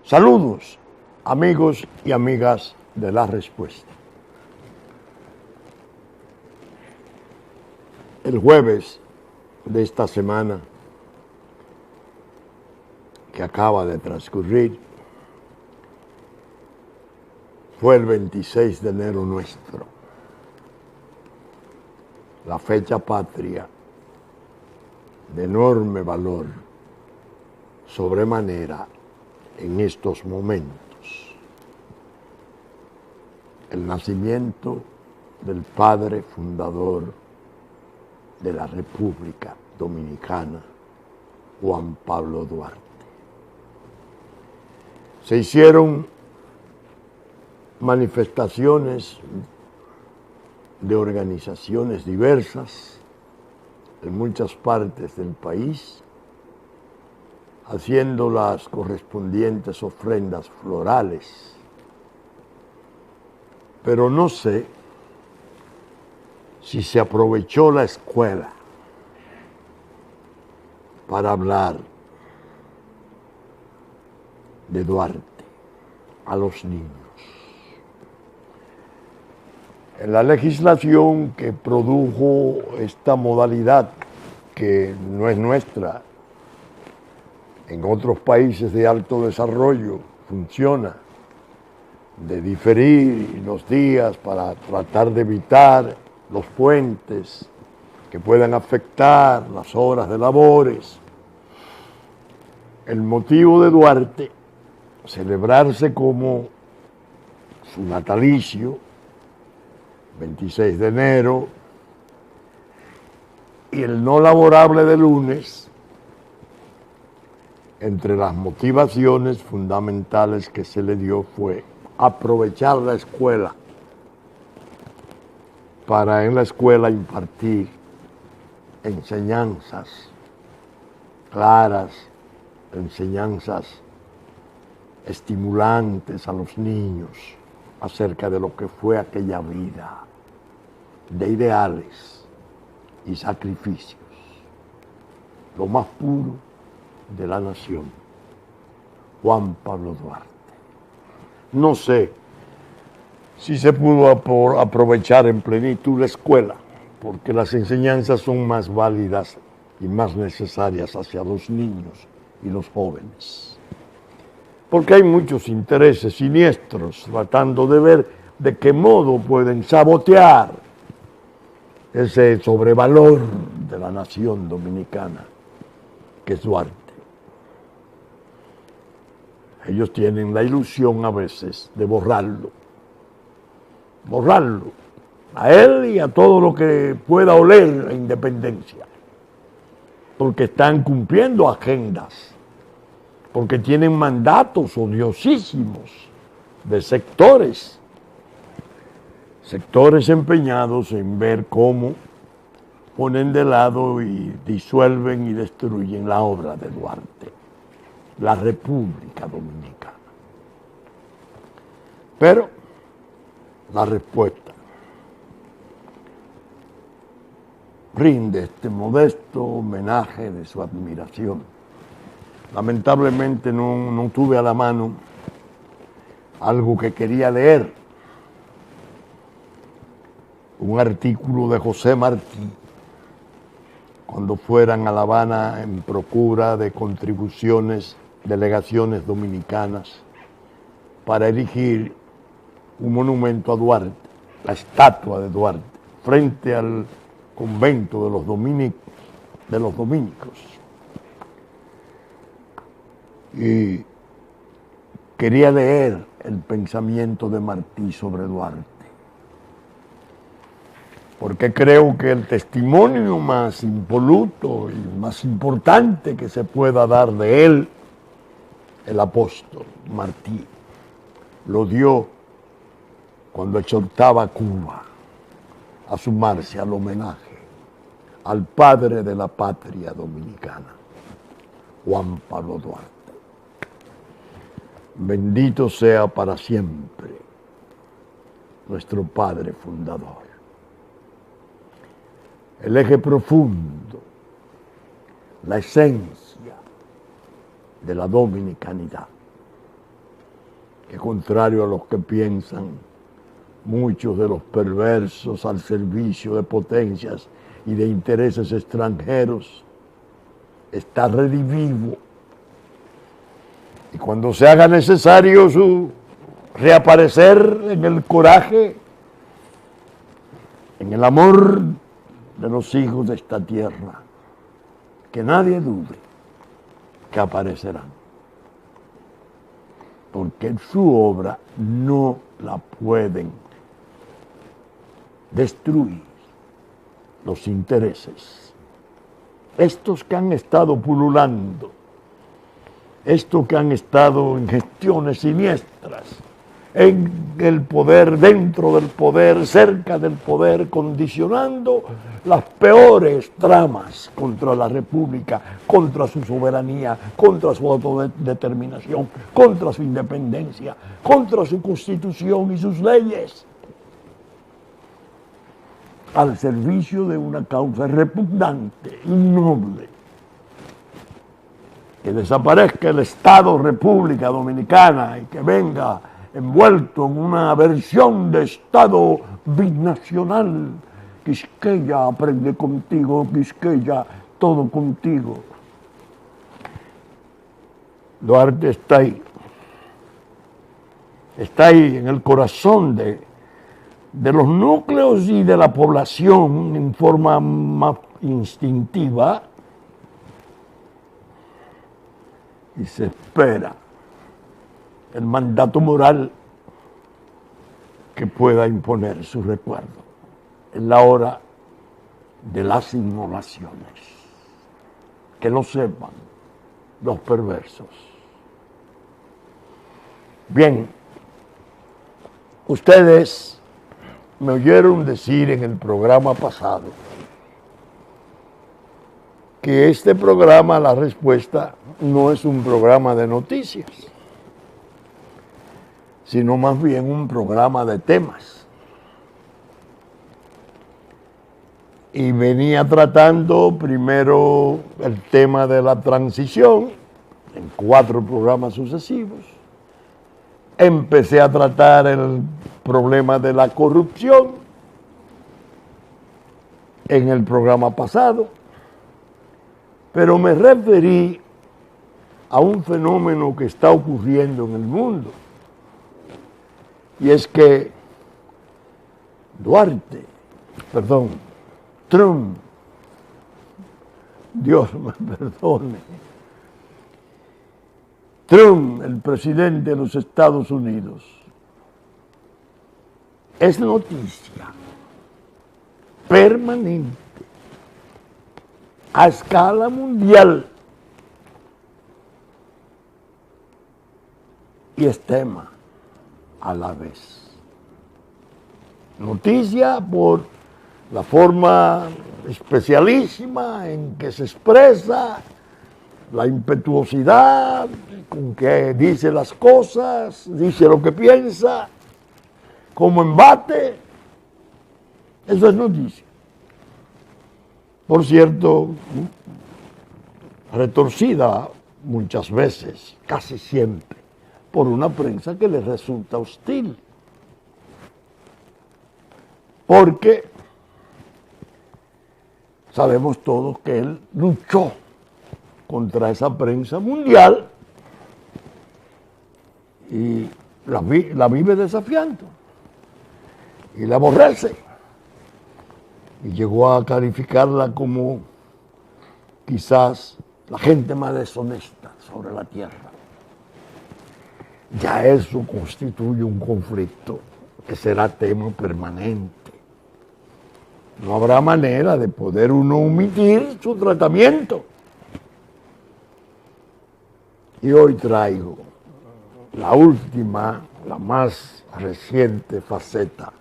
Saludos, amigos y amigas de La Respuesta. El jueves de esta semana que acaba de transcurrir fue el 26 de enero nuestro, la fecha patria de enorme valor, sobremanera en estos momentos. El nacimiento del padre fundador de la República Dominicana, Juan Pablo Duarte. Se hicieron manifestaciones de organizaciones diversas en muchas partes del país, haciendo las correspondientes ofrendas florales. Pero no sé si se aprovechó la escuela para hablar de Duarte a los niños. En la legislación que produjo esta modalidad, que no es nuestra, en otros países de alto desarrollo funciona, de diferir los días para tratar de evitar los puentes que puedan afectar las horas de labores. El motivo de Duarte, celebrarse como su natalicio, 26 de enero, y el no laborable de lunes, entre las motivaciones fundamentales que se le dio fue aprovechar la escuela para en la escuela impartir enseñanzas claras, enseñanzas estimulantes a los niños acerca de lo que fue aquella vida de ideales y sacrificios, lo más puro de la nación, Juan Pablo Duarte. No sé si se pudo aprovechar en plenitud la escuela, porque las enseñanzas son más válidas y más necesarias hacia los niños y los jóvenes. Porque hay muchos intereses siniestros tratando de ver de qué modo pueden sabotear ese sobrevalor de la nación dominicana, que es Duarte. Ellos tienen la ilusión a veces de borrarlo, a él y a todo lo que pueda oler la independencia, porque están cumpliendo agendas, porque tienen mandatos odiosísimos de sectores empeñados en ver cómo ponen de lado y disuelven y destruyen la obra de Duarte, la República Dominicana. Pero la respuesta rinde este modesto homenaje de su admiración. Lamentablemente no tuve a la mano algo que quería leer, un artículo de José Martí, cuando fueran a La Habana en procura de contribuciones, delegaciones dominicanas, para erigir un monumento a Duarte, la estatua de Duarte, frente al convento de los dominicos. Y quería leer el pensamiento de Martí sobre Duarte, porque creo que el testimonio más impoluto y más importante que se pueda dar de él, el apóstol Martí, lo dio cuando exhortaba a Cuba a sumarse al homenaje al padre de la patria dominicana, Juan Pablo Duarte. Bendito sea para siempre nuestro padre fundador. El eje profundo, la esencia de la dominicanidad, que contrario a los que piensan, muchos de los perversos al servicio de potencias y de intereses extranjeros, está redivivo. Y cuando se haga necesario su reaparecer en el coraje, en el amor de los hijos de esta tierra, que nadie dude que aparecerán. Porque su obra no la pueden destruir los intereses. Estos que han estado pululando, estos que han estado en gestiones siniestras, en el poder, dentro del poder, cerca del poder, condicionando las peores tramas contra la República, contra su soberanía, contra su autodeterminación, contra su independencia, contra su Constitución y sus leyes, al servicio de una causa repugnante, innoble. Que desaparezca el Estado República Dominicana y que venga envuelto en una versión de Estado binacional. Quisqueya, aprende contigo, Quisqueya, todo contigo. Duarte está ahí. Está ahí en el corazón de los núcleos y de la población en forma más instintiva, y se espera el mandato moral que pueda imponer su recuerdo. Es la hora de las inmolaciones. Que lo sepan los perversos. Bien, ustedes me oyeron decir en el programa pasado que este programa, La Respuesta, no es un programa de noticias, sino más bien un programa de temas. Y venía tratando primero el tema de la transición en 4 programas sucesivos. Empecé a tratar el problema de la corrupción en el programa pasado, pero me referí a un fenómeno que está ocurriendo en el mundo, y es que Trump, Dios me perdone, Trump, el presidente de los Estados Unidos, es noticia permanente a escala mundial y es tema a la vez. Noticia por la forma especialísima en que se expresa, la impetuosidad con que dice las cosas, dice lo que piensa, como embate. Eso es noticia. Por cierto, retorcida muchas veces, casi siempre, por una prensa que le resulta hostil. Porque sabemos todos que él luchó contra esa prensa mundial y la vive desafiando y la aborrece. Y llegó a calificarla como quizás la gente más deshonesta sobre la tierra. Ya eso constituye un conflicto que será tema permanente. No habrá manera de poder uno omitir su tratamiento. Y hoy traigo la última, la más reciente faceta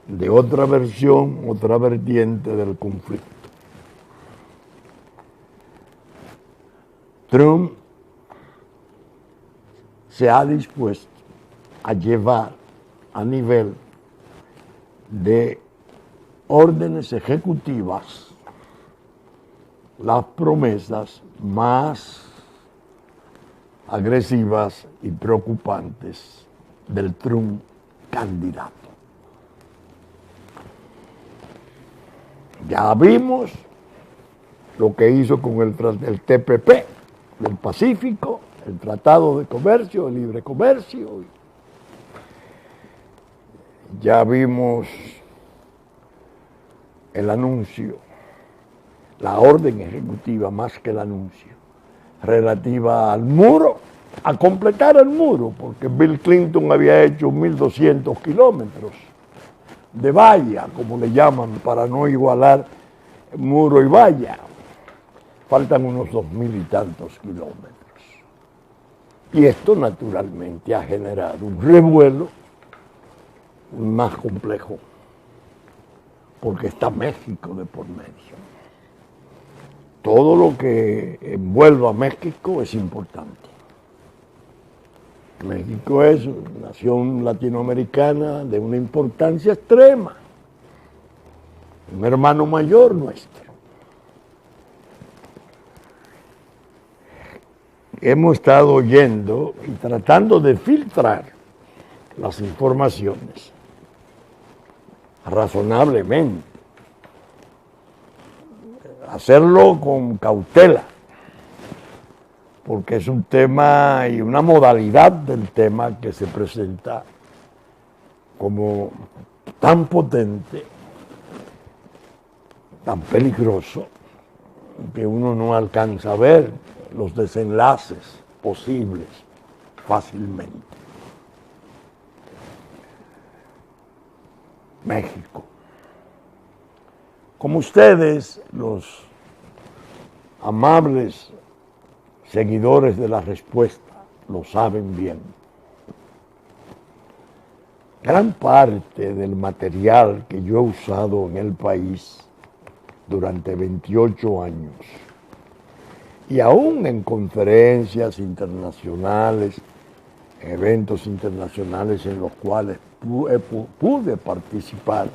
de otra versión, otra vertiente del conflicto. Trump se ha dispuesto a llevar a nivel de órdenes ejecutivas las promesas más agresivas y preocupantes del Trump candidato. Ya vimos lo que hizo con el TPP del Pacífico, el Tratado de Comercio, de Libre Comercio. Ya vimos el anuncio, la orden ejecutiva más que el anuncio, relativa al muro, a completar el muro, porque Bill Clinton había hecho 1.200 kilómetros de valla, como le llaman, para no igualar muro y valla. Faltan unos 2.000 y tantos kilómetros. Y esto naturalmente ha generado un revuelo más complejo, porque está México de por medio. Todo lo que envuelva a México es importante. México es una nación latinoamericana de una importancia extrema, un hermano mayor nuestro. Hemos estado oyendo y tratando de filtrar las informaciones razonablemente, hacerlo con cautela, porque es un tema y una modalidad del tema que se presenta como tan potente, tan peligroso, que uno no alcanza a ver los desenlaces posibles fácilmente. México. Como ustedes, los amables seguidores de la respuesta, lo saben bien. Gran parte del material que yo he usado en el país durante 28 años, y aún en conferencias internacionales, eventos internacionales en los cuales pude participar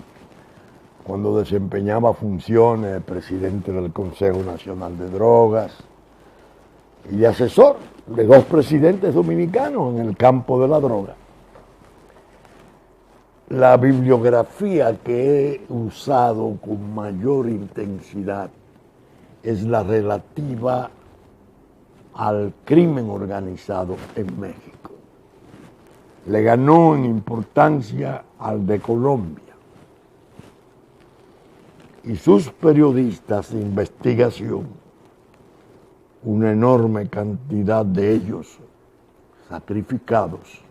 cuando desempeñaba funciones de presidente del Consejo Nacional de Drogas y de asesor de 2 presidentes dominicanos en el campo de la droga. La bibliografía que he usado con mayor intensidad es la relativa al crimen organizado en México. Le ganó en importancia al de Colombia. Y sus periodistas de investigación, una enorme cantidad de ellos sacrificados,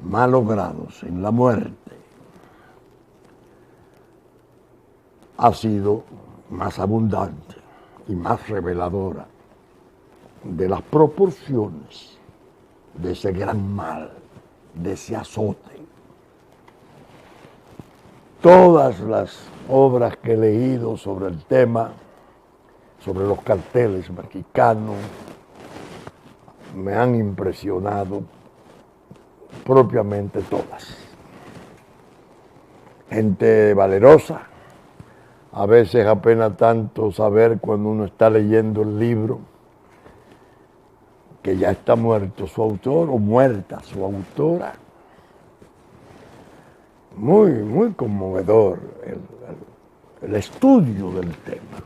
malogrados en la muerte, ha sido más abundante y más reveladora de las proporciones de ese gran mal, de ese azote. Todas las obras que he leído sobre el tema, sobre los carteles mexicanos, me han impresionado propiamente todas. Gente valerosa, a veces apenas tanto saber cuando uno está leyendo el libro que ya está muerto su autor o muerta su autora. Muy conmovedor el estudio del tema.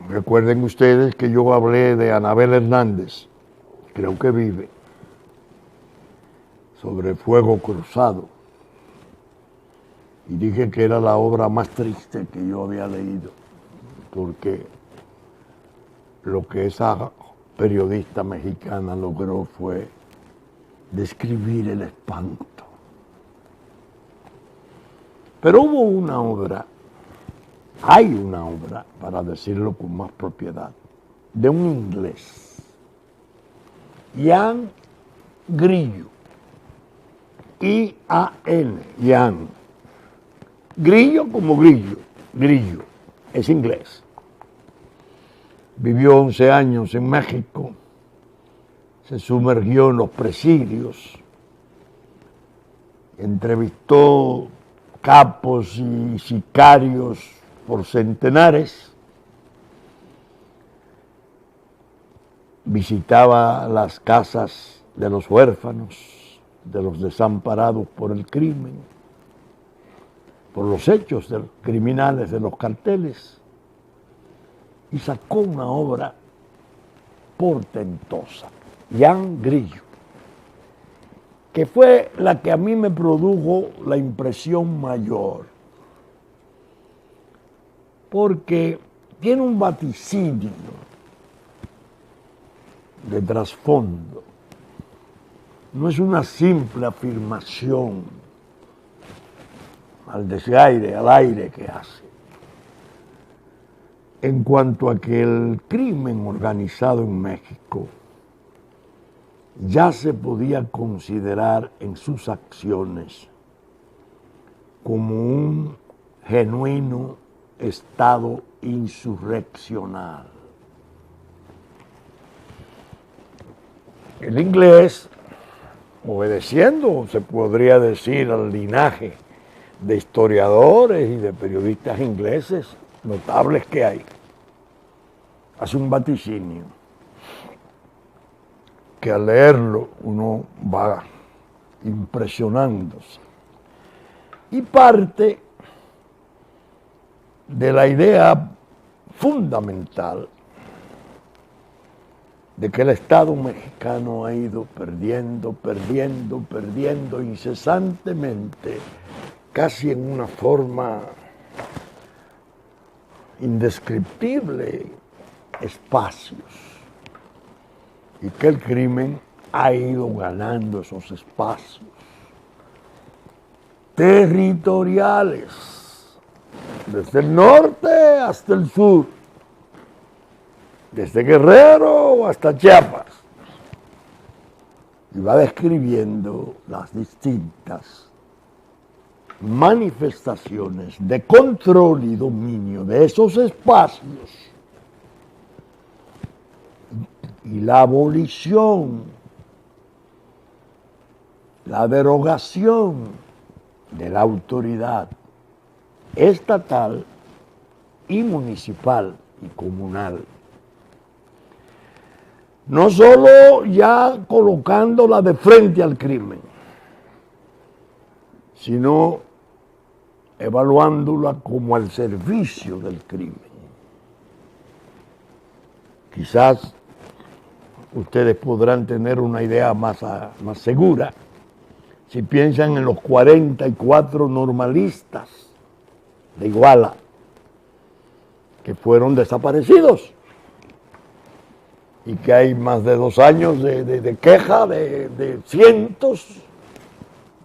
Recuerden ustedes que yo hablé de Anabel Hernández, creo que vive, sobre Fuego Cruzado, y dije que era la obra más triste que yo había leído, porque lo que esa periodista mexicana logró fue describir el espanto. Pero hubo una obra, hay una obra, para decirlo con más propiedad, de un inglés, Ian Grillo, I-A-N, Ian. Grillo como grillo, Grillo, es inglés. Vivió 11 años en México, se sumergió en los presidios, entrevistó capos y sicarios por centenares, visitaba las casas de los huérfanos, de los desamparados por el crimen, por los hechos criminales de los carteles, y sacó una obra portentosa, Jan Grillo, que fue la que a mí me produjo la impresión mayor, porque tiene un vaticinio de trasfondo. No es una simple afirmación al desgaire, al aire que hace. En cuanto a que el crimen organizado en México ya se podía considerar en sus acciones como un genuino estado insurreccional. El inglés, obedeciendo, se podría decir, al linaje de historiadores y de periodistas ingleses notables que hay, hace un vaticinio que al leerlo uno va impresionándose y parte de la idea fundamental de que el Estado mexicano ha ido perdiendo incesantemente, casi en una forma indescriptible, espacios, y que el crimen ha ido ganando esos espacios territoriales, desde el norte hasta el sur, desde Guerrero hasta Chiapas, y va describiendo las distintas manifestaciones de control y dominio de esos espacios y la abolición, la derogación de la autoridad estatal y municipal y comunal. No solo ya colocándola de frente al crimen, sino evaluándola como al servicio del crimen. Quizás ustedes podrán tener una idea más segura si piensan en los 44 normalistas de Iguala que fueron desaparecidos y que hay más de 2 años de queja de cientos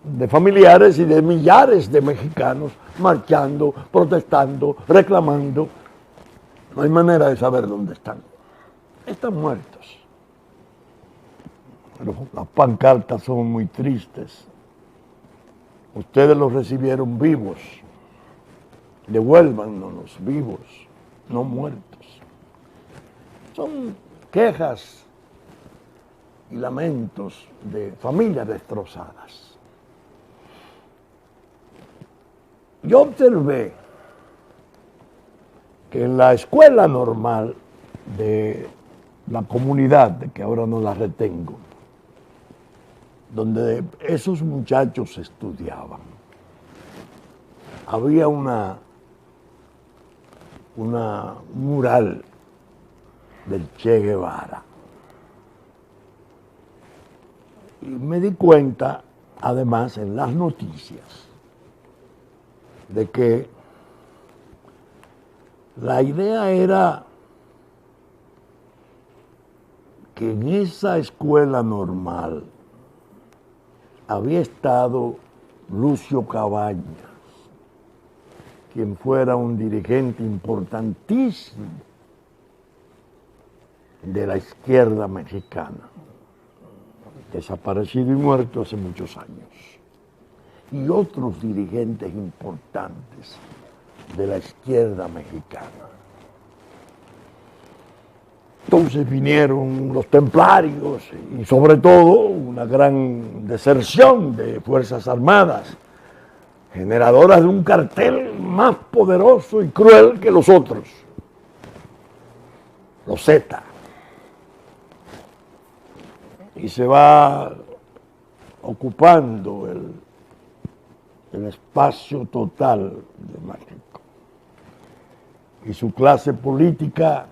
de familiares y de millares de mexicanos marchando, protestando, reclamando. No hay manera de saber dónde están. Están muertos. Pero las pancartas son muy tristes. Ustedes los recibieron vivos. Devuélvannos vivos, no muertos. Son quejas y lamentos de familias destrozadas. Yo observé que en la escuela normal de la comunidad, de que ahora no la retengo, donde esos muchachos estudiaban, había un mural del Che Guevara. Y me di cuenta, además, en las noticias, de que la idea era que en esa escuela normal había estado Lucio Cabañas, quien fuera un dirigente importantísimo de la izquierda mexicana, desaparecido y muerto hace muchos años, y otros dirigentes importantes de la izquierda mexicana. Entonces vinieron los templarios y sobre todo una gran deserción de Fuerzas Armadas, generadoras de un cartel más poderoso y cruel que los otros, los Zetas. y se va ocupando el espacio total de México. Y su clase política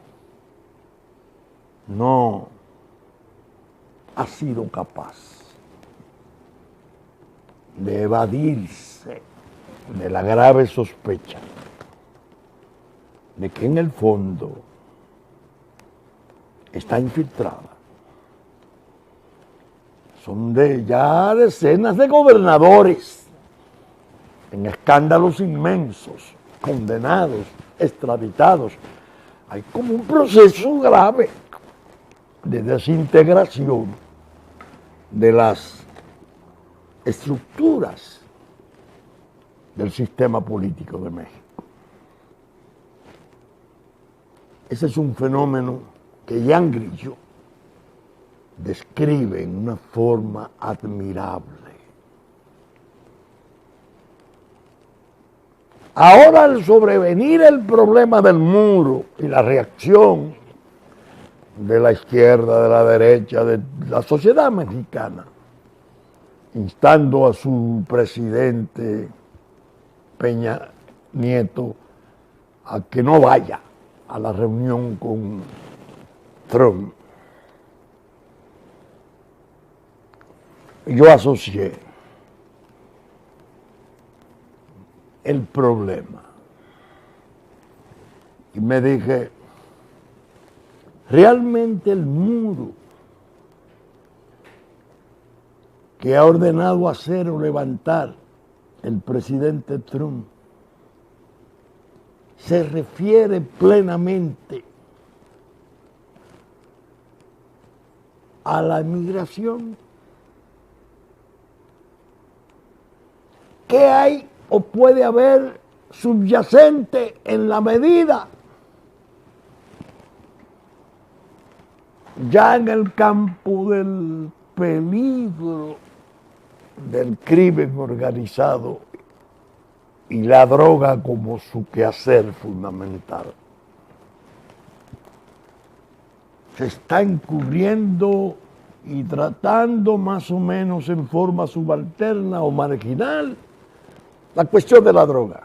no ha sido capaz de evadirse de la grave sospecha de que en el fondo está infiltrada. Son ya decenas de gobernadores en escándalos inmensos, condenados, extraditados. Hay como un proceso grave de desintegración de las estructuras del sistema político de México. Ese es un fenómeno que Jean Grillo describe en una forma admirable. Ahora, al sobrevenir el problema del muro y la reacción de la izquierda, de la derecha, de la sociedad mexicana, instando a su presidente Peña Nieto a que no vaya a la reunión con Trump, yo asocié el problema y me dije, realmente el muro que ha ordenado hacer o levantar el presidente Trump se refiere plenamente a la inmigración. ¿Qué hay o puede haber subyacente en la medida? Ya en el campo del peligro del crimen organizado y la droga como su quehacer fundamental, se está encubriendo y tratando más o menos en forma subalterna o marginal la cuestión de la droga.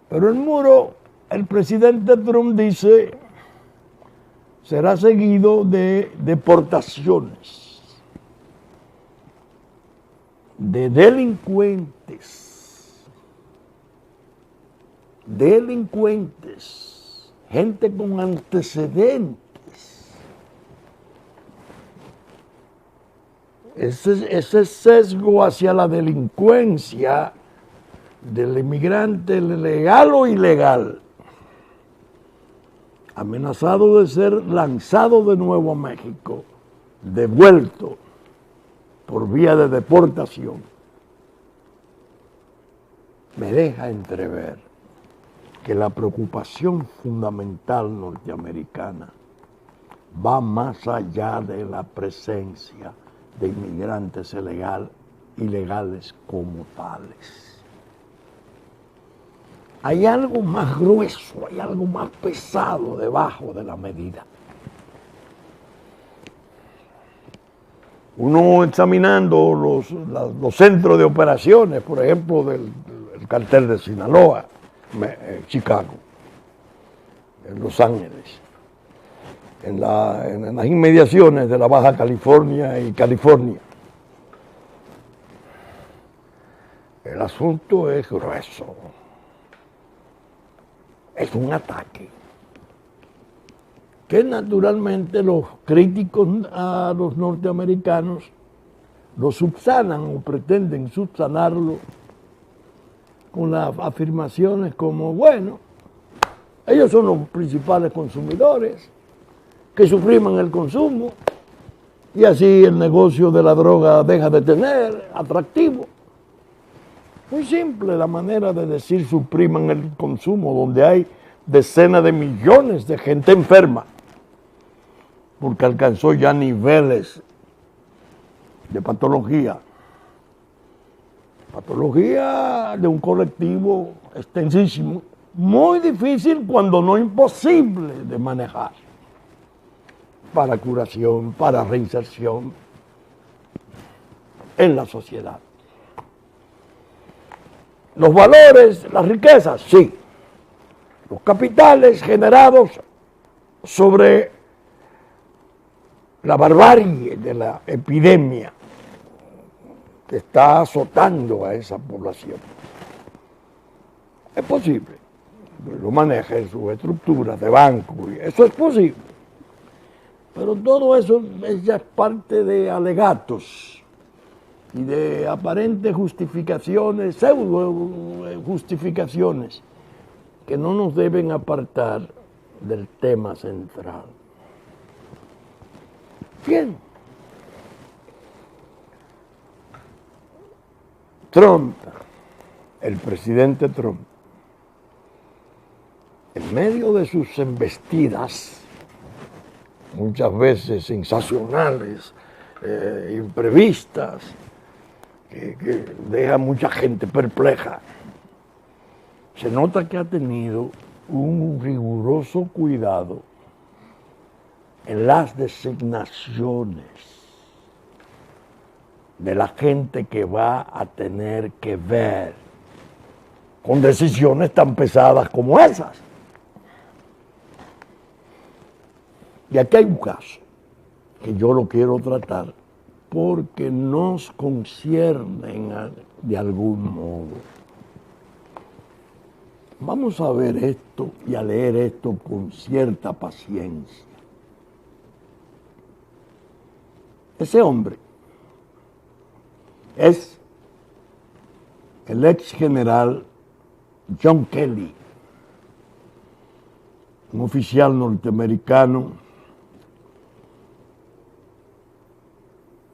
Pero el muro, el presidente Trump dice, será seguido de deportaciones, de delincuentes, gente con antecedentes. Ese sesgo hacia la delincuencia del inmigrante legal o ilegal, amenazado de ser lanzado de nuevo a México, devuelto por vía de deportación, me deja entrever que la preocupación fundamental norteamericana va más allá de la presencia de inmigrantes ilegales como tales. Hay algo más grueso, hay algo más pesado debajo de la medida. Uno examinando los centros de operaciones, por ejemplo, del cartel de Sinaloa, Chicago, en Los Ángeles, en las inmediaciones de la Baja California y California. El asunto es grueso. Es un ataque que naturalmente los críticos a los norteamericanos lo subsanan o pretenden subsanarlo con las afirmaciones como, bueno, ellos son los principales consumidores, que supriman el consumo y así el negocio de la droga deja de tener atractivo. Muy simple la manera de decir supriman el consumo, donde hay decenas de millones de gente enferma, porque alcanzó ya niveles de patología de un colectivo extensísimo, muy difícil cuando no imposible de manejar. para curación, para reinserción en la sociedad. Los valores, las riquezas, sí. Los capitales generados sobre la barbarie de la epidemia que está azotando a esa población. Es posible. Lo maneja en sus estructuras de banco, y eso es posible. Pero todo eso ya es parte de alegatos y de aparentes justificaciones, pseudo justificaciones, que no nos deben apartar del tema central. Bien. Trump, el presidente Trump, en medio de sus embestidas, muchas veces sensacionales, imprevistas, que deja a mucha gente perpleja, se nota que ha tenido un riguroso cuidado en las designaciones de la gente que va a tener que ver con decisiones tan pesadas como esas. Y aquí hay un caso que yo lo quiero tratar porque nos conciernen de algún modo. Vamos a ver esto y a leer esto con cierta paciencia. Ese hombre es el ex general John Kelly, un oficial norteamericano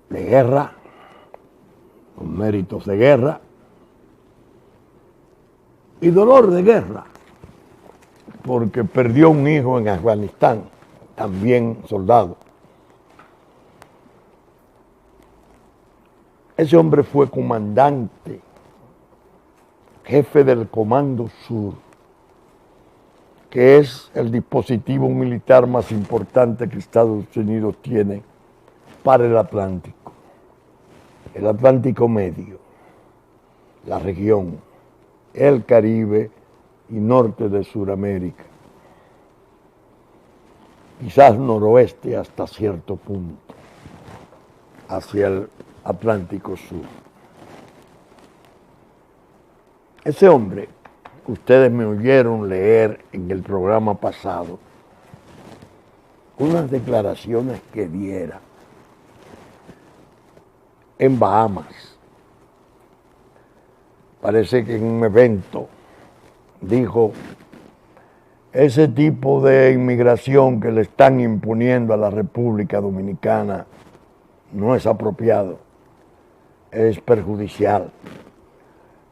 de guerra, con méritos de guerra y dolor de guerra, porque perdió un hijo en Afganistán, también soldado. Ese hombre fue comandante, jefe del Comando Sur, que es el dispositivo militar más importante que Estados Unidos tiene para el Atlántico Medio, la región, el Caribe y norte de Sudamérica, quizás noroeste hasta cierto punto, hacia el Atlántico Sur. Ese hombre, que ustedes me oyeron leer en el programa pasado, unas declaraciones que diera en Bahamas. Parece que en un evento dijo, ese tipo de inmigración que le están imponiendo a la República Dominicana no es apropiado, es perjudicial.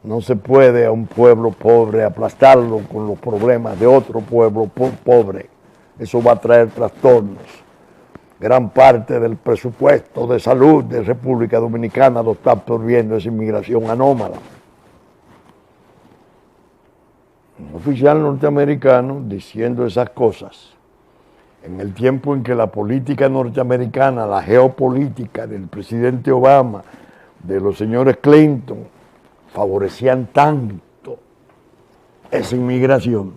No se puede a un pueblo pobre aplastarlo con los problemas de otro pueblo pobre. Eso va a traer trastornos. Gran parte del presupuesto de salud de República Dominicana lo está absorbiendo esa inmigración anómala. Un oficial norteamericano diciendo esas cosas en el tiempo en que la política norteamericana, la geopolítica del presidente Obama, de los señores Clinton, favorecían tanto esa inmigración,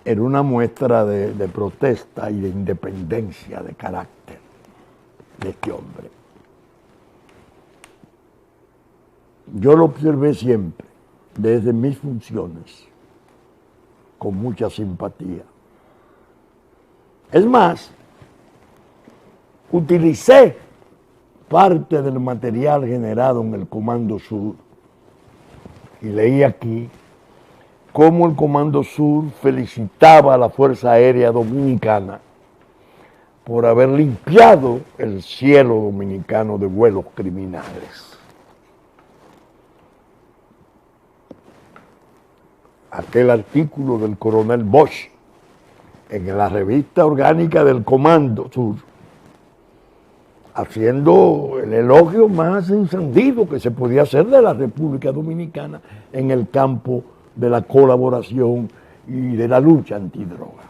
era una muestra de protesta y de independencia de carácter de este hombre. Yo lo observé siempre, desde mis funciones, con mucha simpatía. Es más, utilicé parte del material generado en el Comando Sur y leí aquí cómo el Comando Sur felicitaba a la Fuerza Aérea Dominicana por haber limpiado el cielo dominicano de vuelos criminales. Aquel artículo del coronel Bosch en la revista orgánica del Comando Sur, haciendo el elogio más encendido que se podía hacer de la República Dominicana en el campo de la colaboración y de la lucha antidroga.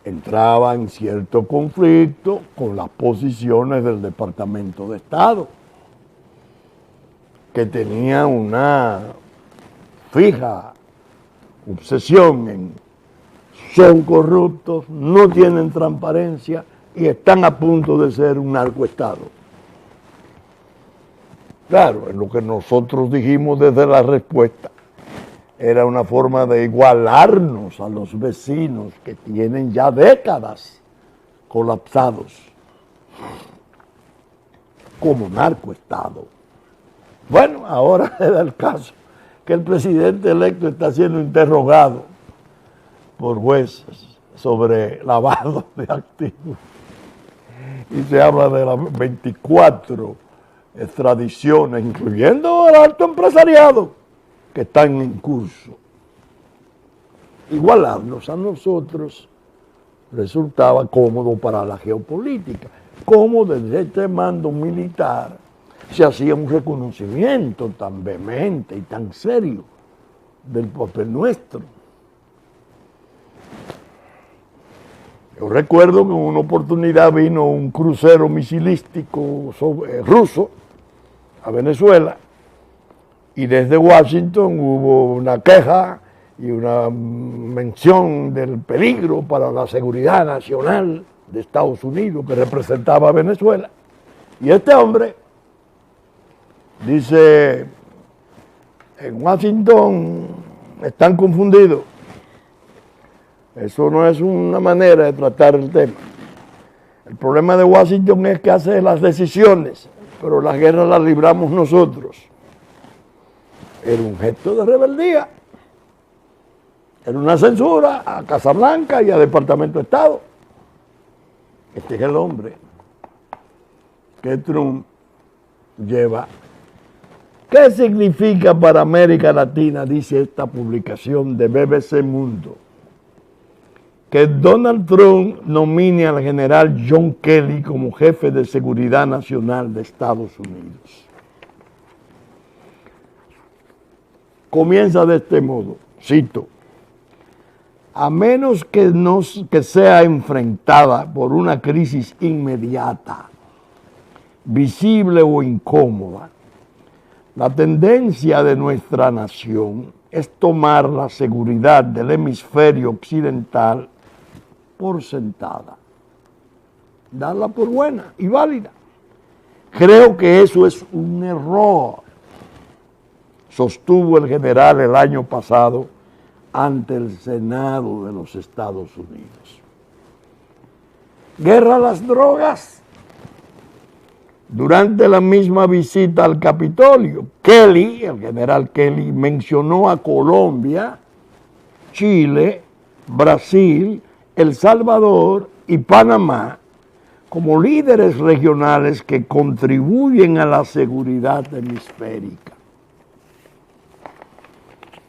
entraba en cierto conflicto con las posiciones del Departamento de Estado, que tenía una fija obsesión en son corruptos, no tienen transparencia y están a punto de ser un narcoestado. Claro, en lo que nosotros dijimos desde la respuesta era una forma de igualarnos a los vecinos que tienen ya décadas colapsados como narcoestado. Bueno, ahora era el caso que el presidente electo está siendo interrogado por jueces sobre lavado de activos. Y se habla de las 24 extradiciones, incluyendo el alto empresariado, que están en curso. Igualarnos a nosotros resultaba cómodo para la geopolítica, como desde este mando militar se hacía un reconocimiento tan vehemente y tan serio del papel nuestro. Yo recuerdo que en una oportunidad vino un crucero misilístico ruso a Venezuela y desde Washington hubo una queja y una mención del peligro para la seguridad nacional de Estados Unidos que representaba a Venezuela. Y este hombre dice, en Washington están confundidos. Eso no es una manera de tratar el tema. El problema de Washington es que hace las decisiones, pero la guerra la libramos nosotros. Era un gesto de rebeldía. Era una censura a Casablanca y a Departamento de Estado. Este es el hombre que Trump lleva. ¿Qué significa para América Latina, dice esta publicación de BBC Mundo, que Donald Trump nomine al general John Kelly como jefe de seguridad nacional de Estados Unidos? Comienza de este modo, cito, a menos que sea enfrentada por una crisis inmediata, visible o incómoda, la tendencia de nuestra nación es tomar la seguridad del hemisferio occidental por sentada, darla por buena y válida. Creo que eso es un error, sostuvo el general el año pasado ante el Senado de los Estados Unidos. Guerra a las drogas. Durante la misma visita al Capitolio, Kelly, el general Kelly, mencionó a Colombia, Chile, Brasil, El Salvador y Panamá como líderes regionales que contribuyen a la seguridad hemisférica.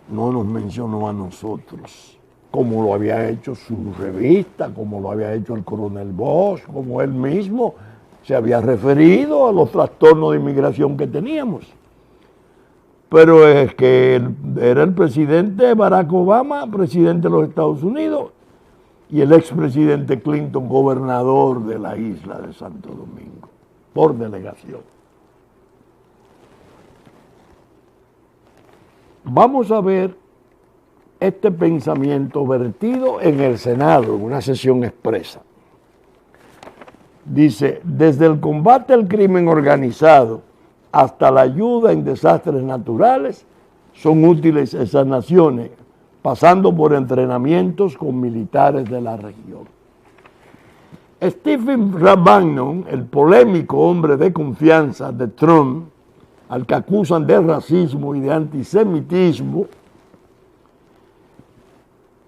No nos mencionó a nosotros, como lo había hecho su revista, como lo había hecho el coronel Bosch, como él mismo se había referido a los trastornos de inmigración que teníamos. Pero es que era el presidente Barack Obama, presidente de los Estados Unidos, y el expresidente Clinton, gobernador de la isla de Santo Domingo, por delegación. Vamos a ver este pensamiento vertido en el Senado, en una sesión expresa. Dice, desde el combate al crimen organizado hasta la ayuda en desastres naturales, son útiles esas naciones, pasando por entrenamientos con militares de la región. Stephen Bannon, el polémico hombre de confianza de Trump, al que acusan de racismo y de antisemitismo,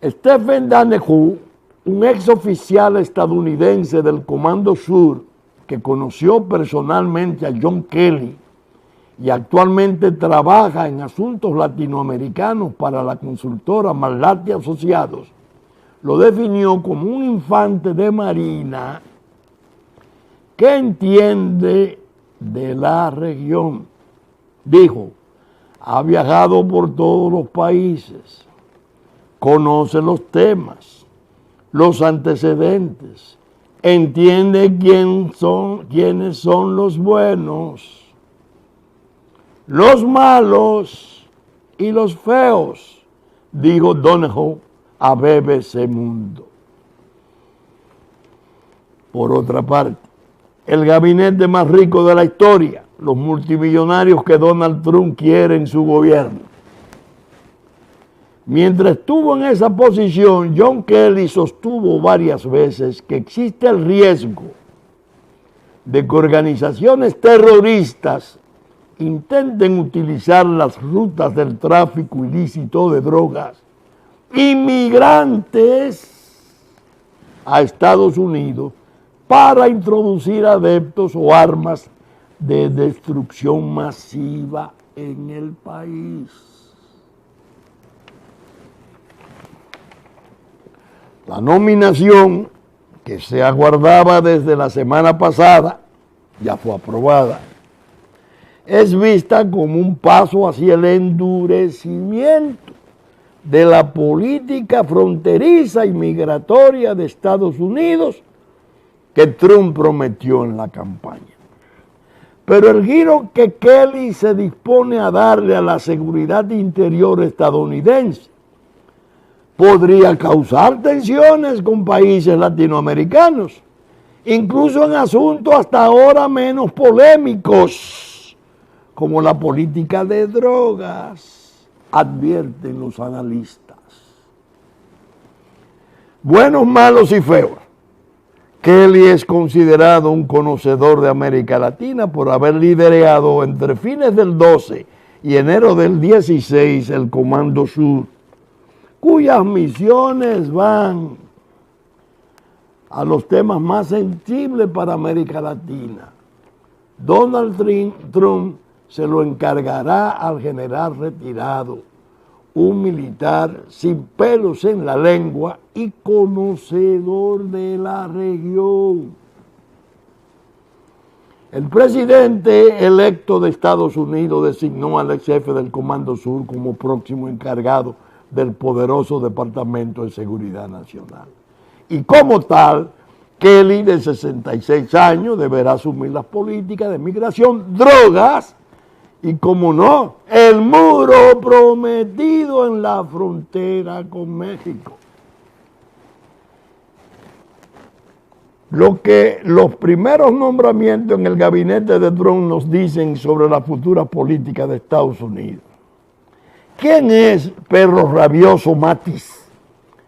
Stephen Danehu, un ex oficial estadounidense del Comando Sur que conoció personalmente a John Kelly y actualmente trabaja en asuntos latinoamericanos para la consultora Marlatti Asociados, lo definió como un infante de marina que entiende de la región. Dijo, ha viajado por todos los países, conoce los temas, los antecedentes, entiende quiénes son los buenos, los malos y los feos, dijo Donahoe a BBC Mundo. Por otra parte, el gabinete más rico de la historia, los multimillonarios que Donald Trump quiere en su gobierno. Mientras estuvo en esa posición, John Kelly sostuvo varias veces que existe el riesgo de que organizaciones terroristas intenten utilizar las rutas del tráfico ilícito de drogas inmigrantes a Estados Unidos para introducir adeptos o armas de destrucción masiva en el país. La nominación, que se aguardaba desde la semana pasada, ya fue aprobada. Es vista como un paso hacia el endurecimiento de la política fronteriza y migratoria de Estados Unidos que Trump prometió en la campaña. Pero el giro que Kelly se dispone a darle a la seguridad interior estadounidense podría causar tensiones con países latinoamericanos, incluso en asuntos hasta ahora menos polémicos, como la política de drogas, advierten los analistas. Buenos, malos y feos. Kelly es considerado un conocedor de América Latina por haber liderado entre fines del 12 y enero del 16 el Comando Sur, cuyas misiones van a los temas más sensibles para América Latina. Donald Trump se lo encargará al general retirado, un militar sin pelos en la lengua y conocedor de la región. El presidente electo de Estados Unidos designó al ex jefe del Comando Sur como próximo encargado del poderoso Departamento de Seguridad Nacional. Y como tal, Kelly, de 66 años, deberá asumir las políticas de migración, drogas y, como no, el muro prometido en la frontera con México. Lo que los primeros nombramientos en el gabinete de Trump nos dicen sobre la futura política de Estados Unidos. ¿Quién es Perro Rabioso Mattis,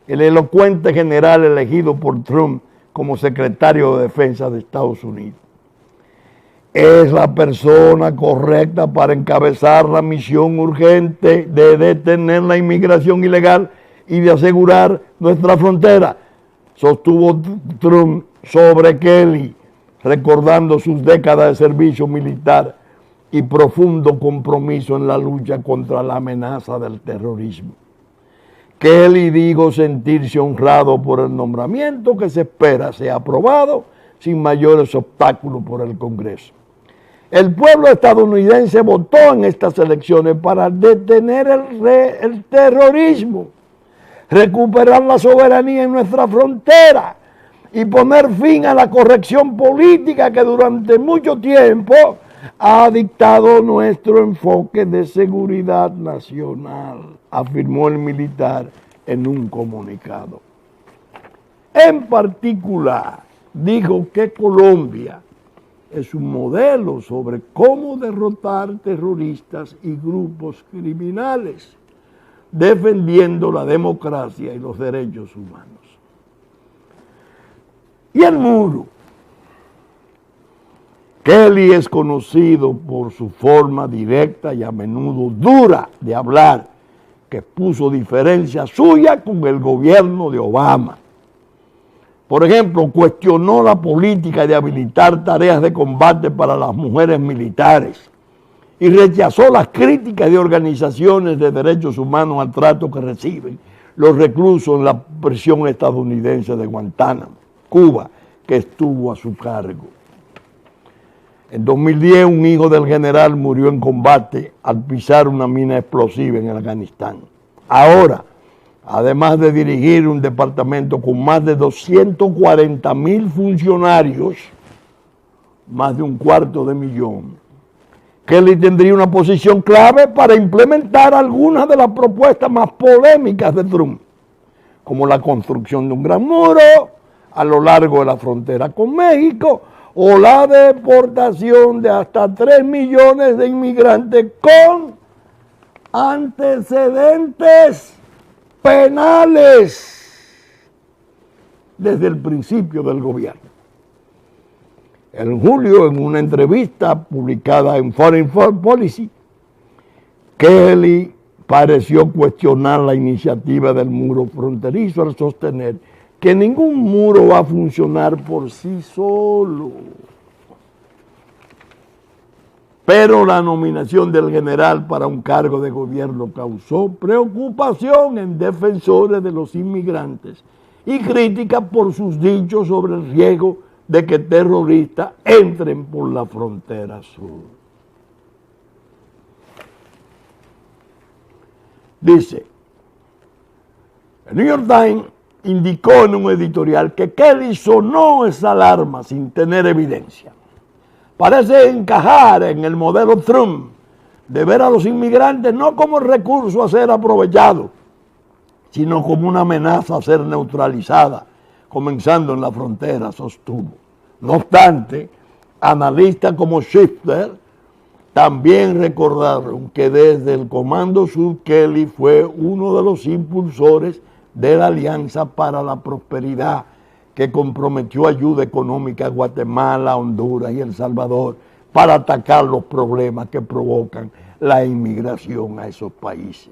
el elocuente general elegido por Trump como secretario de Defensa de Estados Unidos? Es la persona correcta para encabezar la misión urgente de detener la inmigración ilegal y de asegurar nuestra frontera, sostuvo Trump sobre Kelly, recordando sus décadas de servicio militar y profundo compromiso en la lucha contra la amenaza del terrorismo. Kelly dijo sentirse honrado por el nombramiento que se espera sea aprobado sin mayores obstáculos por el Congreso. El pueblo estadounidense votó en estas elecciones para detener el terrorismo, recuperar la soberanía en nuestra frontera y poner fin a la corrección política que durante mucho tiempo ha dictado nuestro enfoque de seguridad nacional, afirmó el militar en un comunicado. En particular, dijo que Colombia es un modelo sobre cómo derrotar terroristas y grupos criminales, defendiendo la democracia y los derechos humanos. Y el muro. Kelly es conocido por su forma directa y a menudo dura de hablar, que puso diferencia suya con el gobierno de Obama. Por ejemplo, cuestionó la política de habilitar tareas de combate para las mujeres militares y rechazó las críticas de organizaciones de derechos humanos al trato que reciben los reclusos en la prisión estadounidense de Guantánamo, Cuba, que estuvo a su cargo. En 2010, un hijo del general murió en combate al pisar una mina explosiva en Afganistán. Ahora, además de dirigir un departamento con más de 240,000 funcionarios, más de 250,000, Kelly tendría una posición clave para implementar algunas de las propuestas más polémicas de Trump, como la construcción de un gran muro a lo largo de la frontera con México o la deportación de hasta 3 millones de inmigrantes con antecedentes penales desde el principio del gobierno. En julio, en una entrevista publicada en Foreign Policy, Kelly pareció cuestionar la iniciativa del muro fronterizo al sostener que ningún muro va a funcionar por sí solo. Pero la nominación del general para un cargo de gobierno causó preocupación en defensores de los inmigrantes y crítica por sus dichos sobre el riesgo de que terroristas entren por la frontera sur. Dice, el New York Times indicó en un editorial que Kelly sonó esa alarma sin tener evidencia. Parece encajar en el modelo Trump de ver a los inmigrantes no como recurso a ser aprovechado, sino como una amenaza a ser neutralizada, comenzando en la frontera, sostuvo. No obstante, analistas como Shifter también recordaron que desde el Comando Sur Kelly fue uno de los impulsores de la Alianza para la Prosperidad, que comprometió ayuda económica a Guatemala, Honduras y El Salvador para atacar los problemas que provocan la inmigración a esos países.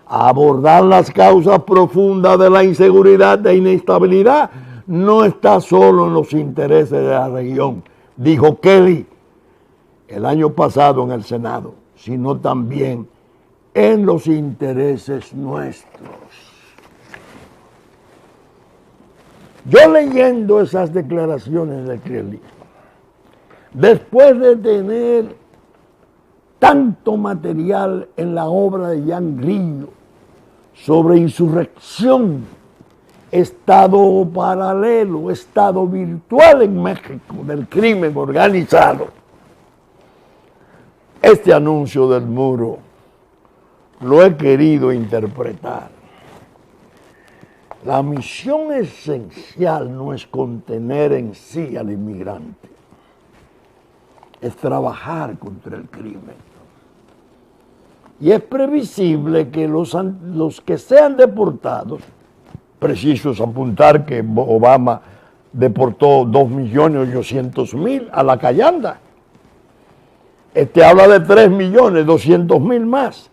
Abordar las causas profundas de la inseguridad e inestabilidad no está solo en los intereses de la región, dijo Kelly el año pasado en el Senado, sino también en los intereses nuestros. Yo leyendo esas declaraciones de Kelly, después de tener tanto material en la obra de Jean Grillo sobre insurrección, Estado paralelo, Estado virtual en México del crimen organizado, este anuncio del muro lo he querido interpretar. La misión esencial no es contener en sí al inmigrante, es trabajar contra el crimen. Y es previsible que los que sean deportados, preciso es apuntar que Obama deportó 2.800.000 a la callanda. Este habla de 3.200.000 más,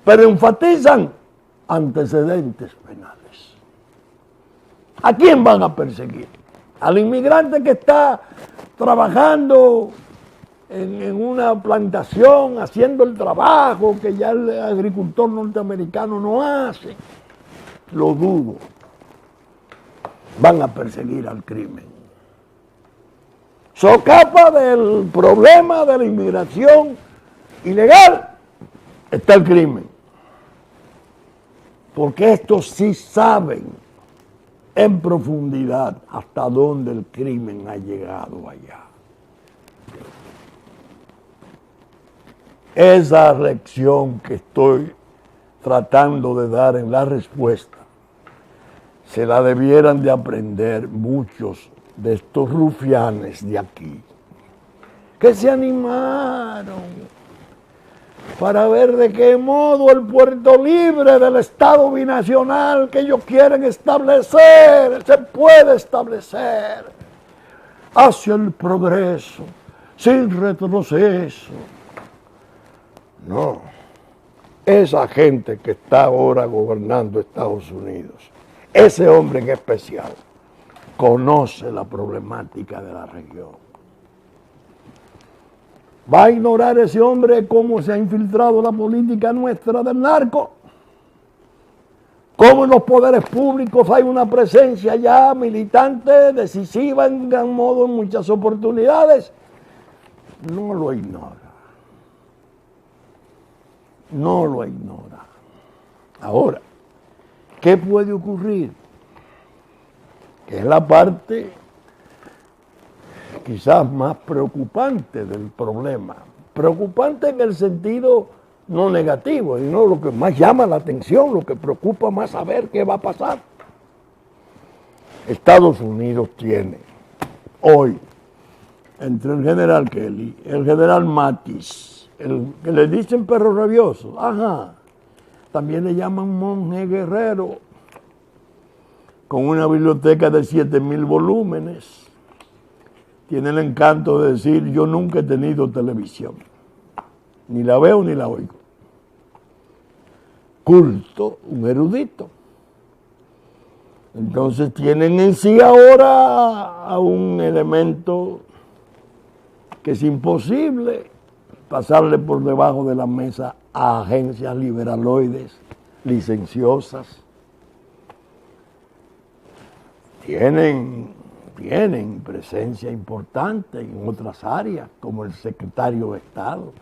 pero enfatizan antecedentes penales. ¿A quién van a perseguir? Al inmigrante que está trabajando en una plantación, haciendo el trabajo que ya el agricultor norteamericano no hace. Lo dudo. Van a perseguir al crimen. Socapa del problema de la inmigración ilegal está el crimen. Porque estos sí saben en profundidad hasta dónde el crimen ha llegado allá. Esa lección que estoy tratando de dar en la respuesta se la debieran de aprender muchos de estos rufianes de aquí, que se animaron para ver de qué modo el puerto libre del Estado binacional que ellos quieren establecer, se puede establecer hacia el progreso, sin retroceso. No, esa gente que está ahora gobernando Estados Unidos, ese hombre en especial, conoce la problemática de la región. ¿Va a ignorar ese hombre cómo se ha infiltrado la política nuestra del narco? ¿Cómo en los poderes públicos hay una presencia ya militante, decisiva en gran modo en muchas oportunidades? No lo ignora. No lo ignora. Ahora, ¿Qué puede ocurrir? Que es la parte quizás más preocupante del problema. Preocupante en el sentido no negativo, sino lo que más llama la atención, lo que preocupa más saber qué va a pasar. Estados Unidos tiene hoy, entre el general Kelly, el general Mattis, el que le dicen perro rabioso, también le llaman monje guerrero, con una biblioteca de 7,000 volúmenes. Tiene el encanto de decir, yo nunca he tenido televisión, ni la veo ni la oigo. Culto, un erudito. Entonces tienen en sí ahora a un elemento que es imposible pasarle por debajo de la mesa a agencias liberaloides, licenciosas. Tienen presencia importante en otras áreas, como el secretario de Estado.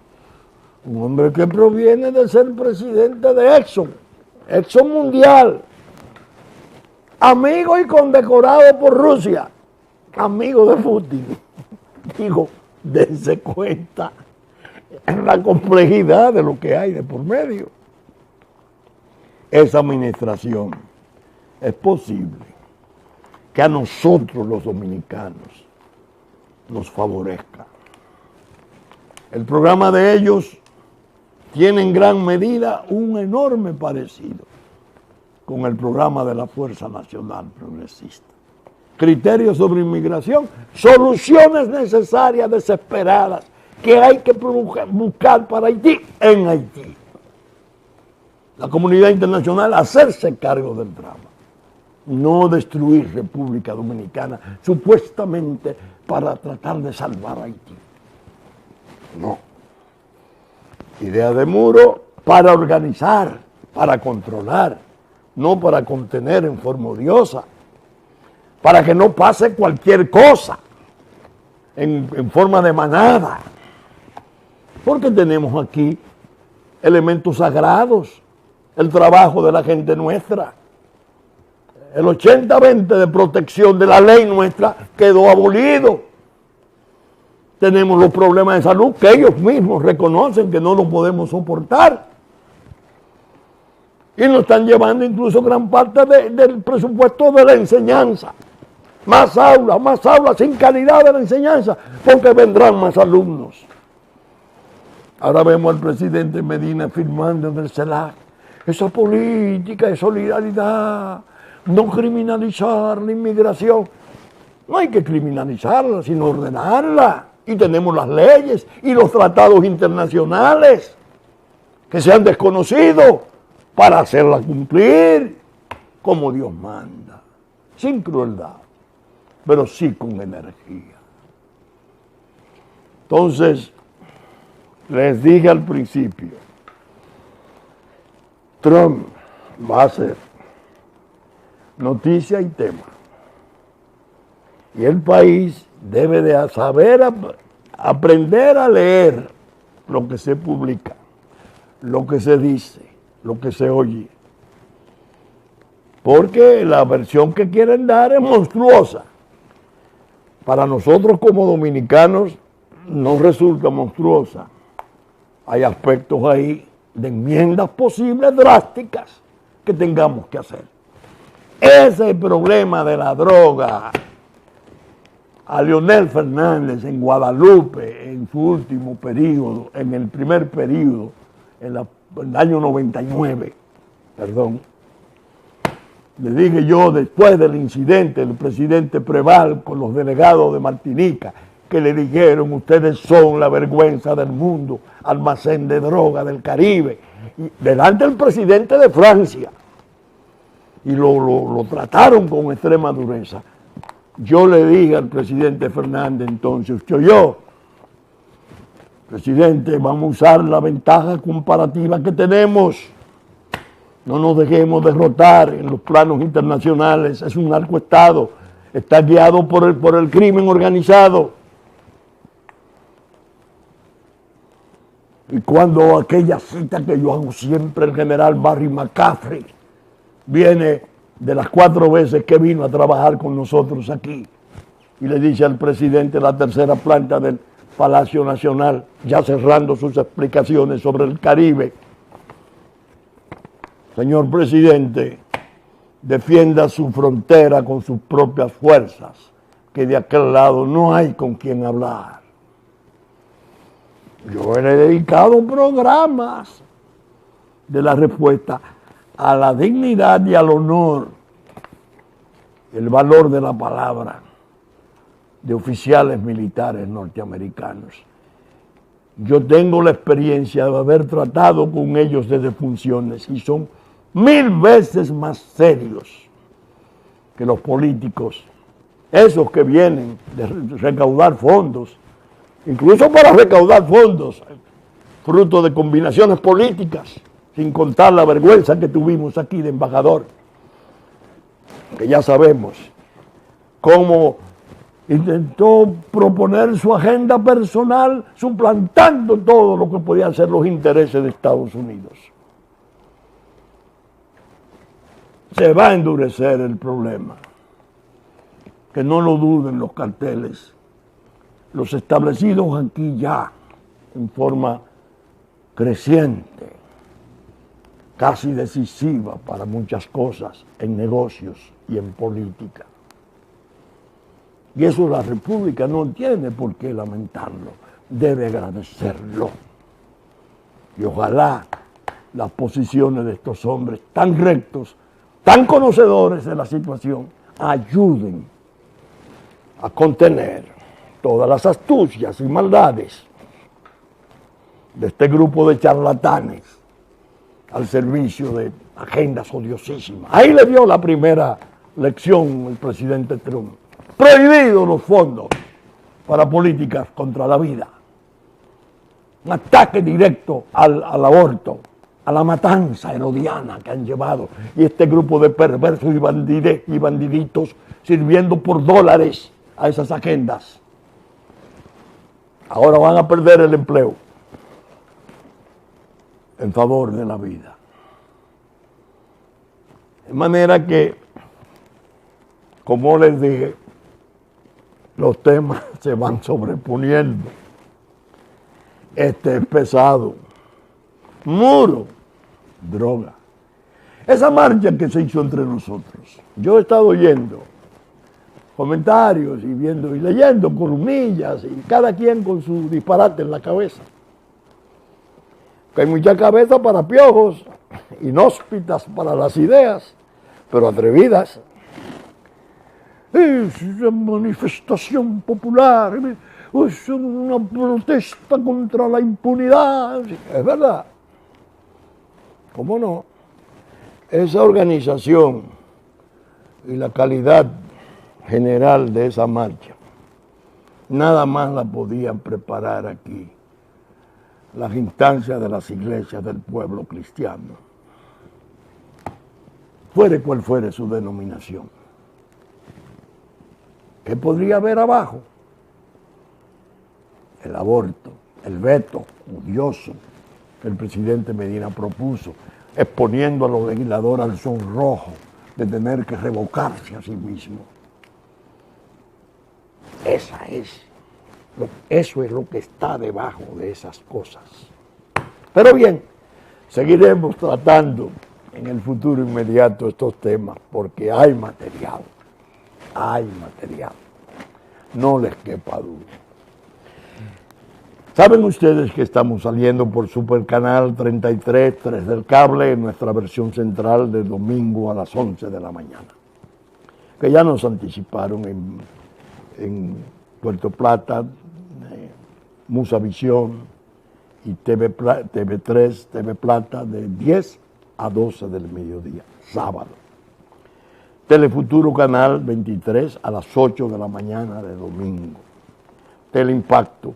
Un hombre que proviene de ser presidente de Exxon Mundial, amigo y condecorado por Rusia, amigo de Putin. Digo, dense cuenta en la complejidad de lo que hay de por medio. Esa administración es posible que a nosotros los dominicanos nos favorezca. El programa de ellos tiene en gran medida un enorme parecido con el programa de la Fuerza Nacional Progresista. Criterios sobre inmigración, soluciones necesarias, desesperadas, que hay que buscar para Haití, en Haití. La comunidad internacional hacerse cargo del drama. No destruir República Dominicana, supuestamente para tratar de salvar a Haití. No. Idea de muro para organizar, para controlar, no para contener en forma odiosa, para que no pase cualquier cosa en forma de manada. Porque tenemos aquí elementos sagrados, el trabajo de la gente nuestra. El 80-20 de protección de la ley nuestra quedó abolido. Tenemos los problemas de salud que ellos mismos reconocen que no los podemos soportar. Y nos están llevando incluso gran parte del presupuesto de la enseñanza. Más aulas, sin calidad de la enseñanza, porque vendrán más alumnos. Ahora vemos al presidente Medina firmando en el CELAC esa política de solidaridad, no criminalizar la inmigración. No hay que criminalizarla, sino ordenarla. Y tenemos las leyes y los tratados internacionales que se han desconocido para hacerla cumplir como Dios manda, sin crueldad, pero sí con energía. Entonces, les dije al principio, Trump va a ser noticia y tema. Y el país debe de saber aprender a leer lo que se publica, lo que se dice, lo que se oye. Porque la versión que quieren dar es monstruosa. Para nosotros como dominicanos no resulta monstruosa. Hay aspectos ahí de enmiendas posibles drásticas que tengamos que hacer. Ese problema de la droga a Leonel Fernández en Guadalupe en su último periodo, en el primer periodo, en el año 99, le dije yo después del incidente del presidente Preval con los delegados de Martinica, que le dijeron, ustedes son la vergüenza del mundo, almacén de droga del Caribe, y delante del presidente de Francia, y lo trataron con extrema dureza. Yo le dije al presidente Fernández entonces, presidente, vamos a usar la ventaja comparativa que tenemos. No nos dejemos derrotar en los planos internacionales. Es un narcoestado. Está guiado por el crimen organizado. Y cuando aquella cita que yo hago siempre, el general Barry McCaffrey, viene de las 4 veces que vino a trabajar con nosotros aquí y le dice al presidente de la tercera planta del Palacio Nacional, ya cerrando sus explicaciones sobre el Caribe: señor presidente, defienda su frontera con sus propias fuerzas, que de aquel lado no hay con quien hablar. Yo le he dedicado programas de la respuesta a la dignidad y al honor, el valor de la palabra de oficiales militares norteamericanos. Yo tengo la experiencia de haber tratado con ellos desde funciones y son 1000 veces más serios que los políticos, esos que vienen de recaudar fondos, incluso para recaudar fondos, fruto de combinaciones políticas, sin contar la vergüenza que tuvimos aquí de embajador, que ya sabemos cómo intentó proponer su agenda personal suplantando todo lo que podían ser los intereses de Estados Unidos. Se va a endurecer el problema, que no lo duden los carteles, los establecidos aquí ya en forma creciente, casi decisiva para muchas cosas en negocios y en política. Y eso la República no tiene por qué lamentarlo, debe agradecerlo. Y ojalá las posiciones de estos hombres tan rectos, tan conocedores de la situación, ayuden a contener todas las astucias y maldades de este grupo de charlatanes al servicio de agendas odiosísimas. Ahí le dio la primera lección el presidente Trump. Prohibidos los fondos para políticas contra la vida. Un ataque directo al aborto, a la matanza herodiana que han llevado. Y este grupo de perversos y bandiditos sirviendo por dólares a esas agendas. Ahora van a perder el empleo en favor de la vida. De manera que, como les dije, los temas se van sobreponiendo. Este es pesado. Muro, droga. Esa marcha que se hizo entre nosotros, yo he estado oyendo comentarios y viendo y leyendo columnillas, y cada quien con su disparate en la cabeza. Que hay mucha cabeza para piojos, inhóspitas para las ideas, pero atrevidas. Es una manifestación popular, es una protesta contra la impunidad. Es verdad. ¿Cómo no? Esa organización y la calidad general de esa marcha, nada más la podían preparar aquí las instancias de las iglesias del pueblo cristiano, fuere cual fuere su denominación. ¿Qué podría haber abajo? El aborto, el veto odioso que el presidente Medina propuso, exponiendo a los legisladores al sonrojo de tener que revocarse a sí mismo. Eso es lo que está debajo de esas cosas. Pero bien, seguiremos tratando en el futuro inmediato estos temas, porque hay material, no les quepa duda. Saben ustedes que estamos saliendo por Supercanal 33, 3 del cable, en nuestra versión central de domingo a las 11 de la mañana, que ya nos anticiparon en Puerto Plata, Musavisión y TV3, TV Plata, de 10 a 12 del mediodía, sábado. Telefuturo Canal 23 a las 8 de la mañana de domingo. Teleimpacto,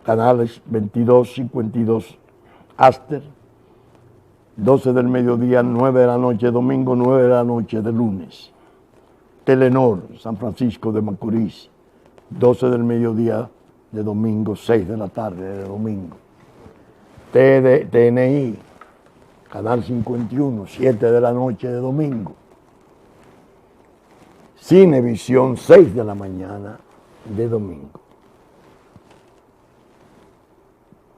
canales 22, 52, Aster, 12 del mediodía, 9 de la noche domingo, 9 de la noche de lunes. Telenor, San Francisco de Macorís, 12 del mediodía de domingo, 6 de la tarde de domingo. TNI, Canal 51, 7 de la noche de domingo. Cinevisión, 6 de la mañana de domingo.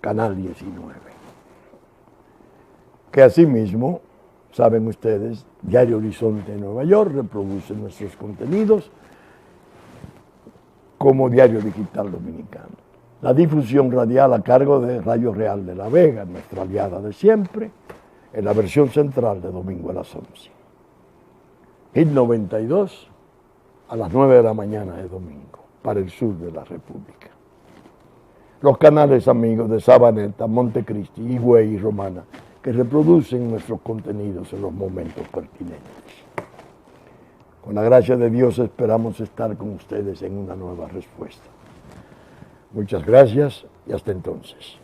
Canal 19. Que asimismo, saben ustedes, Diario Horizonte de Nueva York reproduce nuestros contenidos como Diario Digital Dominicano. La difusión radial a cargo de Radio Real de La Vega, nuestra aliada de siempre, en la versión central de domingo a las 11. Hit 92 a las 9 de la mañana de domingo, para el sur de la República. Los canales amigos de Sabaneta, Montecristi, Higüey y Romana, que reproducen nuestros contenidos en los momentos pertinentes. Con la gracia de Dios esperamos estar con ustedes en una nueva respuesta. Muchas gracias y hasta entonces.